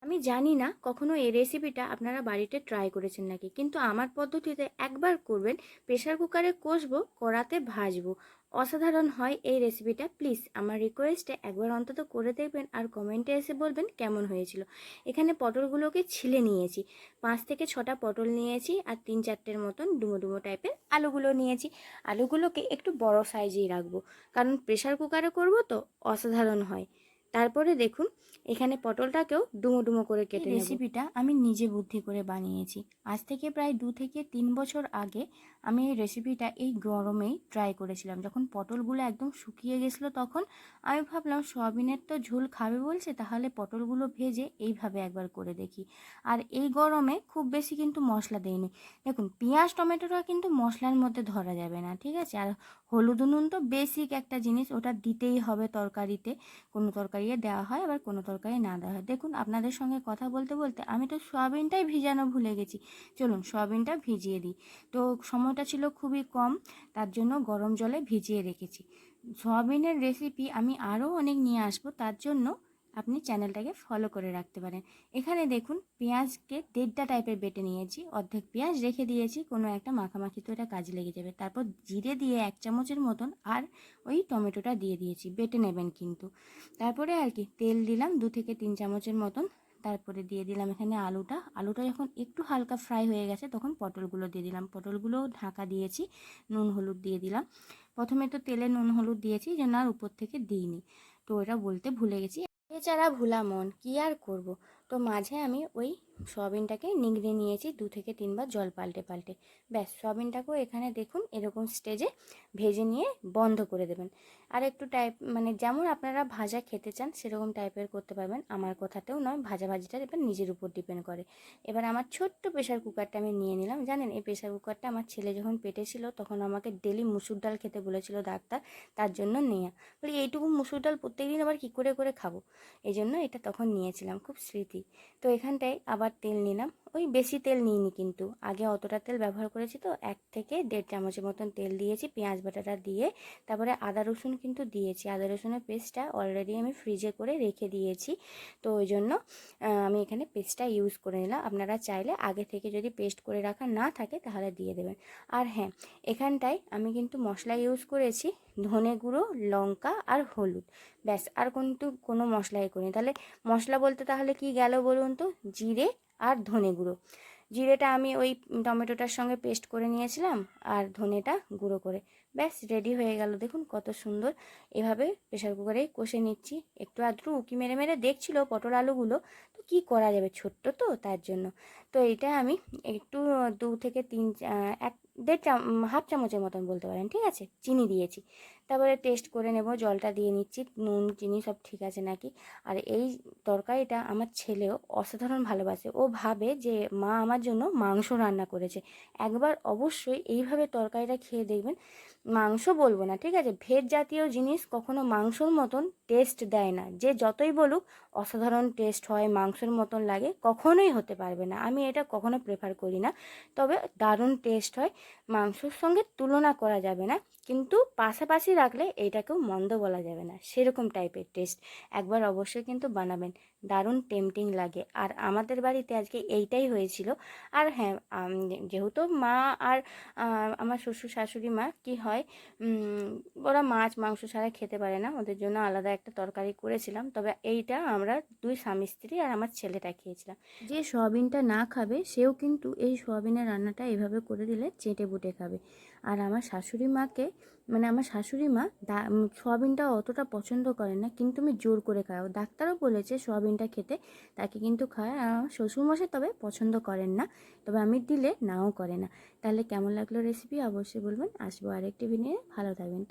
আমি জানি না কখনো এই রেসিপিটা আপনারা বাড়িতে ট্রাই করেছেন নাকি, কিন্তু আমার পদ্ধতিতে একবার করবেন। প্রেশার কুকারে কষবো, কড়াতে ভাজবো, অসাধারণ হয় এই রেসিপিটা। প্লিজ আমার রিকোয়েস্টে একবার অন্তত করে দেখবেন আর কমেন্টে এসে বলবেন কেমন হয়েছিল। এখানে পটলগুলোকে ছিলে নিয়েছি, 5 থেকে 6টা পটল নিয়েছি, আর 3-4টের মতন ডুমো ডুমো টাইপের আলুগুলো নিয়েছি। আলুগুলোকে একটু বড় সাইজেই রাখবো, কারণ প্রেশার কুকারে করবো তো অসাধারণ হয়। তারপরে দেখুন, এখানে পটলটাকেও ডুমো ডুমো করে কেটে নেব। রেসিপিটা আমি নিজে বুদ্ধি করে বানিয়েছি। আজ থেকে প্রায় 2 থেকে 3 বছর আগে আমি এই রেসিপিটা এই গরমেই ট্রাই করেছিলাম। যখন পটলগুলো একদম শুকিয়ে গেছিলো, তখন আমি ভাবলাম সয়াবিনের তো ঝোল খাবে বলছে, তাহলে পটলগুলো ভেজে এইভাবে একবার করে দেখি। আর এই গরমে খুব বেশি কিন্তু মশলা দেইনি। দেখুন, পেঁয়াজ টমেটোটা কিন্তু মশলার মধ্যে ধরা যাবে না, ঠিক আছে? আর হলুদ নুন তো বেসিক একটা জিনিস, ওটা দিতেই হবে তরকারিতে। কোনো তরকারি দেওয়া হয়, আবার কোনো তরকারি না দেওয়া হয়। দেখুন, আপনাদের সঙ্গে কথা বলতে বলতে আমি তো সয়াবিনটাই ভিজানো ভুলে গেছি। চলুন সয়াবিনটা ভিজিয়ে দিই। তো সময়টা ছিল খুবই কম, তার জন্য গরম জলে ভিজিয়ে রেখেছি। সয়াবিনের রেসিপি আমি আরও অনেক নিয়ে আসবো, তার জন্য আপনি চ্যানেলটাকে ফলো করে রাখতে পারেন। এখানে দেখুন, পেঁয়াজকে 1.5টা টাইপের বেটে নিয়েছি, অর্ধেক পেঁয়াজ রেখে দিয়েছি, কোনো একটা মাখামাখি তো এটা কাজে লেগে যাবে। তারপর জিরে দিয়ে 1 চামচের মতন, আর ওই টমেটোটা দিয়ে দিয়েছি, বেটে নেবেন কিন্তু। তারপরে আর কি তেল দিলাম 2 থেকে 3 চামচের মতন। তারপরে দিয়ে দিলাম এখানে আলুটা যখন একটু হালকা ফ্রাই হয়ে গেছে, তখন পটলগুলো দিয়ে দিলাম। পটলগুলো ঢাকা দিয়েছি, নুন হলুদ দিয়ে দিলাম। প্রথমে তো তেলে নুন হলুদ দিয়েছি, যেন আর উপর থেকে দিইনি, তো এটা বলতে ভুলে গেছি। এছাড়া ভুলা মন, কি আর করব। তো মাঝে আমি ওই সয়াবিনটাকে নিংড়ে নিয়েছি 2 থেকে 3 বার জল পাল্টে পাল্টে। ব্যাস, সয়াবিনটাকেও এখানে দেখুন এরকম স্টেজে ভেজে নিয়ে বন্ধ করে দেবেন। আর একটু টাইপ মানে যেমন আপনারা ভাজা খেতে চান সেরকম টাইপের করতে পারবেন। আমার কথাতেও নয়, ভাজাভাজিটা এবার নিজের উপর ডিপেন্ড করে। এবার আমার ছোট্ট প্রেশার কুকারটা আমি নিয়ে নিলাম। জানেন, এই প্রেশার কুকারটা আমার ছেলে যখন পেটে ছিল, তখন আমাকে ডেলি মুসুর ডাল খেতে বলেছিল ডাক্তার, তার জন্য নেওয়া। বলি এইটুকু মুসুর ডাল প্রত্যেকদিন আবার কী করে করে খাবো, এই জন্য এটা তখন নিয়েছিলাম, খুব স্মৃতি। তো এখানটায় আবার তেল নিলাম, ওই বেশি তেল নিইনি কিন্তু, আগে অতটা তেল ব্যবহার করেছি তো 1 থেকে 1.5 চামচের মতন তেল দিয়েছি, পেঁয়াজ বাটাটা দিয়ে। তারপরে আদা রসুন কিন্তু দিয়েছি, আদা রসুনের পেস্টটা অলরেডি আমি ফ্রিজে করে রেখে দিয়েছি, তো ওই জন্য আমি এখানে পেস্টটা ইউজ করে নিলাম। আপনারা চাইলে আগে থেকে যদি পেস্ট করে রাখা না থাকে তাহলে দিয়ে দেবেন। আর হ্যাঁ, এখানটায় আমি কিন্তু মশলা ইউজ করেছি, ধনে গুঁড়ো, লঙ্কা আর হলুদ, ব্যাস। আর কিন্তু কোনো মশলাই করিনি। তাহলে মশলা বলতে তাহলে কি গেল বলুন তো? জিরে আর ধনে গুঁড়ো। জিরেটা আমি ওই টমেটোটার সঙ্গে পেস্ট করে নিয়েছিলাম, আর ধনেটা গুঁড়ো করে, ব্যাস রেডি হয়ে গেল। দেখুন কত সুন্দর। এভাবে প্রেশার কুকারে কষে নিচ্ছি। একটু আধটু উঁকি মেরে মেরে দেখছিল পটল আলুগুলো, তো কী করা যাবে, ছোট্ট তো, তার জন্য। তো এইটা আমি একটু 2 থেকে 3 হাফ চামচের মতন বলতে পারেন, ঠিক আছে, চিনি দিয়েছি। তারপরে টেস্ট করে নেব, জলটা দিয়ে নিচ্ছি, নুন চিনি সব ঠিক আছে নাকি। আর এই তরকারিটা আমার ছেলেও অসাধারণ ভালোবাসে। ও ভাবে যে মা আমার জন্য মাংস রান্না করেছে। একবার অবশ্যই এইভাবে তরকারিটা খেয়ে দেখবেন। মাংস বলবো না, ঠিক আছে, ভেজ জাতীয় জিনিস কখনো মাংসর মতন টেস্ট দেয় না। যে যতই বলুক অসাধারণ টেস্ট হয়, মাংসের মতন লাগে, কখনোই হতে পারবে না। আমি এটা কখনো প্রেফার করি না, তবে দারুণ টেস্ট হয়। মাংসর সঙ্গে তুলনা করা যাবে না, কিন্তু পাশাপাশি রাখলে এইটাকেও মন্দ বলা যাবে না, সেরকম টাইপের টেস্ট। একবার অবশ্যই কিন্তু বানাবেন, দারুণ টেম্পটিং লাগে। আর আমাদের বাড়িতে আজকে এইটাই হয়েছিল। আর হ্যাঁ, যেহেতু মা আর আমার শ্বশুর শাশুড়ি মা কি হয়, ওরা মাছ মাংস ছাড়া খেতে পারে না, ওদের জন্য আলাদা একটা তরকারি করেছিলাম। তবে এইটা আমরা দুই স্বামী স্ত্রী আর আমার ছেলেটা খেয়েছিলাম। যে সয়াবিনটা না খাবে সেও কিন্তু এই সয়াবিনের রান্নাটা এভাবে করে দিলে চেটে বুটে খাবে। আর আমার শাশুড়ি মাকে, মানে আমার শাশুড়ি মা সয়াবিনটা অতটা পছন্দ করে না, কিন্তু আমি জোর করে খাওয়াও। ডাক্তারও বলেছে সয়াবিনটা খেতে, তাকে কিন্তু খায়। আর আমার শ্বশুরমশাই তবে পছন্দ করেন না, তবে আমি দিলে নাও করে না। তাহলে কেমন লাগলো রেসিপি অবশ্যই বলবেন। আসবো আরেকটি ভিডিও, ভালো থাকবেন।